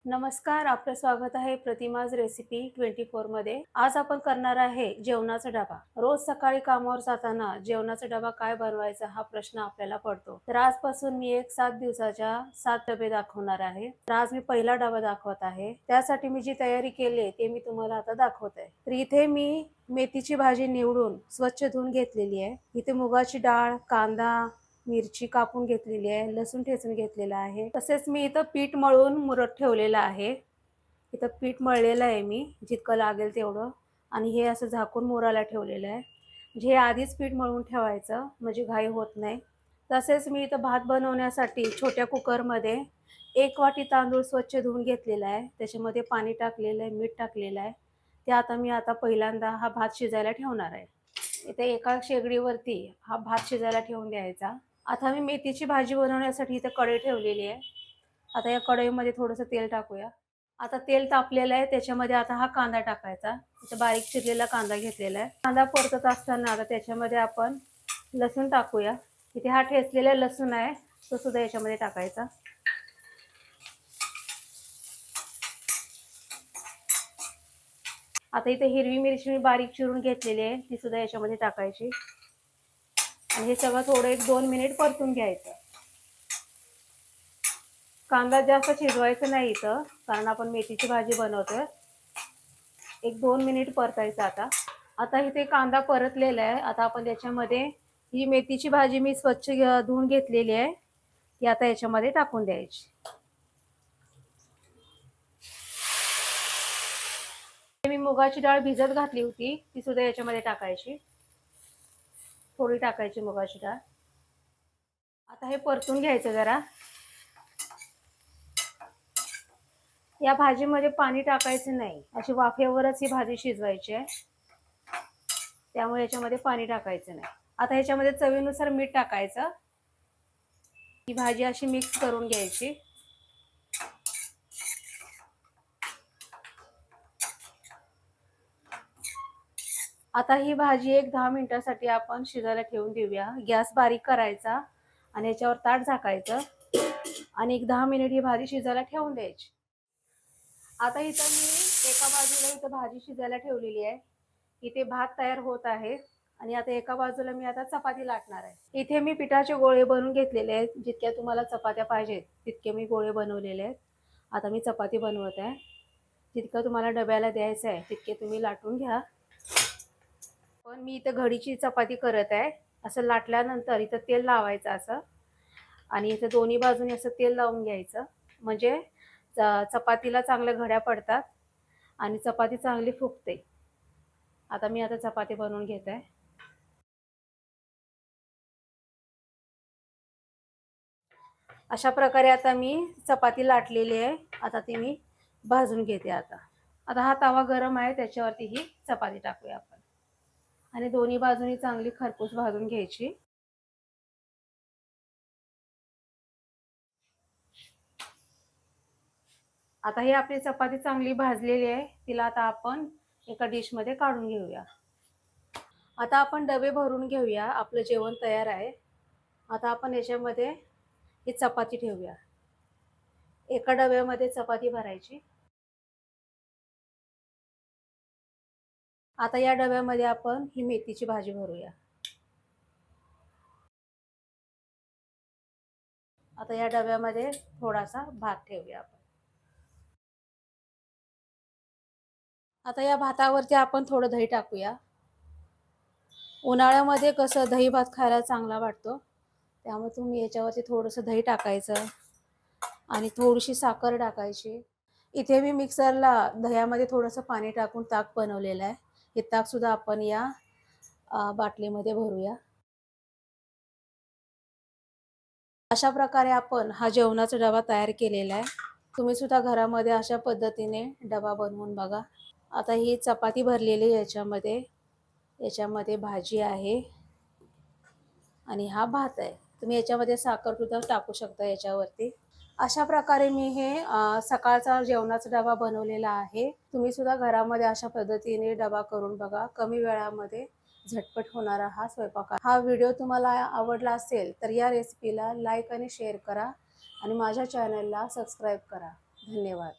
नमस्कार, आपलं स्वागत आहे प्रतिमाज रेसिपी 24 मध्ये. आज आपण करणार आहे जेवणाचा डबा. रोज सकाळी कामावर जाताना जेवणाचा डबा काय बनवायचा हा प्रश्न आपल्याला पडतो. तर आजपासून मी एक 7 दिवसाच्या 7 डबे दाखवणार आहे. तर आज मी पहिला डबा दाखवत आहे. त्यासाठी मी जी तयारी केली आहे ते मी तुम्हाला आता दाखवत आहे. तर इथे मी मेथीची भाजी निवडून स्वच्छ धुवून घेतलेली आहे. इथे मुगाची डाळ, कांदा, मिरची कापून घेतलेली आहे, लसूण ठेचून घेतलेला आहे. तसेच मी इथं पीठ मळून मुरत ठेवलेलं आहे. इथं पीठ मळलेलं आहे मी जितकं लागेल तेवढं, आणि हे असं झाकून मुरायला ठेवलेलं आहे. म्हणजे हे आधीच पीठ मळून ठेवायचं म्हणजे घाई होत नाही. तसेच मी इथं भात बनवण्यासाठी छोट्या कुकरमध्ये 1 वाटी तांदूळ स्वच्छ धुवून घेतलेला आहे. त्याच्यामध्ये पाणी टाकलेलं आहे, मीठ टाकलेलं आहे. ते आता पहिल्यांदा हा भात शिजायला ठेवणार आहे. इथे एका शेगडीवरती हा भात शिजायला ठेवून द्यायचा. आता मी मेथीची भाजी बनवण्यासाठी इथे कढई ठेवलेली आहे. आता या कढईमध्ये थोडंसं तेल टाकूया. आता तेल तापलेलं आहे, त्याच्यामध्ये आता हा कांदा टाकायचा. इथं बारीक चिरलेला कांदा घेतलेला आहे. कांदा परतत असताना आता त्याच्यामध्ये आपण लसूण टाकूया. इथे हा ठेचलेला लसूण आहे, तो सुद्धा याच्यामध्ये टाकायचा. आता इथे हिरवी मिरची मी बारीक चिरून घेतलेली आहे, ती सुद्धा याच्यामध्ये टाकायची. आणि हे सगळं थोडं 1-2 मिनिट परतून घ्यायचं. कांदा जास्त शिजवायचा नाही इथं, कारण आपण मेथीची भाजी बनवतोय. 1-2 मिनिट परतायचं आता. आता इथे कांदा परतलेला आहे. आता आपण त्याच्यामध्ये ही मेथीची भाजी मी स्वच्छ धुवून घेतलेली आहे, ती आता याच्यामध्ये टाकून द्यायची. मी मुगाची डाळ भिजत घातली होती, ती सुद्धा याच्यामध्ये टाकायची. थोडी टाकायची मुगाची डाळ. आता हे परतून घ्यायचं जरा. या भाजीमध्ये पाणी टाकायचं नाही, अशी वाफेवरच ही भाजी शिजवायची आहे, त्यामुळे याच्यामध्ये पाणी टाकायचं नाही. आता ह्याच्यामध्ये चवीनुसार मीठ टाकायचं. ही भाजी अशी मिक्स करून घ्यायची. आता ही भाजी एक 10 मिनिटांसाठी आपण शिजायला ठेवून देऊया. गॅस बारीक करायचा आणि याच्यावर ताट झाकायचं आणि एक 10 मिनिट ही भाजी शिजायला ठेवून द्यायची. आता इथं मी एका बाजूला इथं भाजी शिजायला ठेवलेली आहे. इथे भात तयार होत आहे आणि आता एका बाजूला मी आता चपाती लाटणार आहे. इथे मी पिठाचे गोळे बनवून घेतलेले आहेत. जितक्या तुम्हाला चपात्या पाहिजेत तितके मी गोळे बनवलेले आहेत. आता मी चपाती बनवत आहे. जितकं तुम्हाला डब्याला द्यायचं आहे तितके तुम्ही लाटून घ्या. पण मी इथं घडीची चपाती करत आहे. असं लाटल्यानंतर इथं तेल लावायचं असं, आणि इथं दोन्ही बाजूनी असं तेल लावून घ्यायचं, म्हणजे चपातीला चांगल्या घड्या पडतात आणि चपाती चांगली फुगते. आता चपाती बनवून घेत आहे. अशा प्रकारे आता मी चपाती लाटलेली आहे. आता ती मी भाजून घेते. आता हा तवा गरम आहे, त्याच्यावरती ही चपाती टाकूया आपण आणि दोन्ही बाजूनी चांगली खरपूस भाजून घ्यायची. आता ही आपली चपाती चांगली भाजलेली आहे. तिला आता आपण एका डिशमध्ये काढून घेऊया. आता आपण डबे भरून घेऊया. आपलं जेवण तयार आहे. आता आपण याच्यामध्ये ही चपाती ठेवूया. एका डब्यामध्ये चपाती भरायची. आता या डब्यामध्ये आपण ही मेथीची भाजी भरूया. आता या डब्यामध्ये थोडासा भात ठेवूया आपण. आता या भातावरती आपण थोडं दही टाकूया. उन्हाळ्यामध्ये कसं दही भात खायला चांगला वाटतो, त्यामुळे तुम्ही याच्यावरती थोडंसं दही टाकायचं आणि थोडीशी साखर टाकायची. इथे मी मिक्सरला दह्यामध्ये थोडंसं पाणी टाकून ताक बनवलेलं आहे. हे ताकसुद्धा आपण या बाटलीमध्ये भरूया. अशा प्रकारे आपण हा जेवणाचा डबा तयार केलेला आहे. तुम्ही सुद्धा घरामध्ये अशा पद्धतीने डबा बनवून बघा. आता ही चपाती भरलेली याच्यामध्ये भाजी आहे आणि हा भात आहे. तुम्ही याच्यामध्ये साखर सुद्धा टाकू शकता याच्यावरती. अशा प्रकारे मी हे सकाळचा जेवणाचा डबा बनवलेला आहे. तुम्ही सुद्धा घरामध्ये अशा पद्धतीने डबा करून बघा. कमी वेळामध्ये झटपट होणारा हा स्वयंपाक. हा व्हिडिओ तुम्हाला आवडला असेल तर या रेसिपीला लाईक आणि शेअर करा आणि माझ्या चॅनलला सबस्क्राईब करा. धन्यवाद.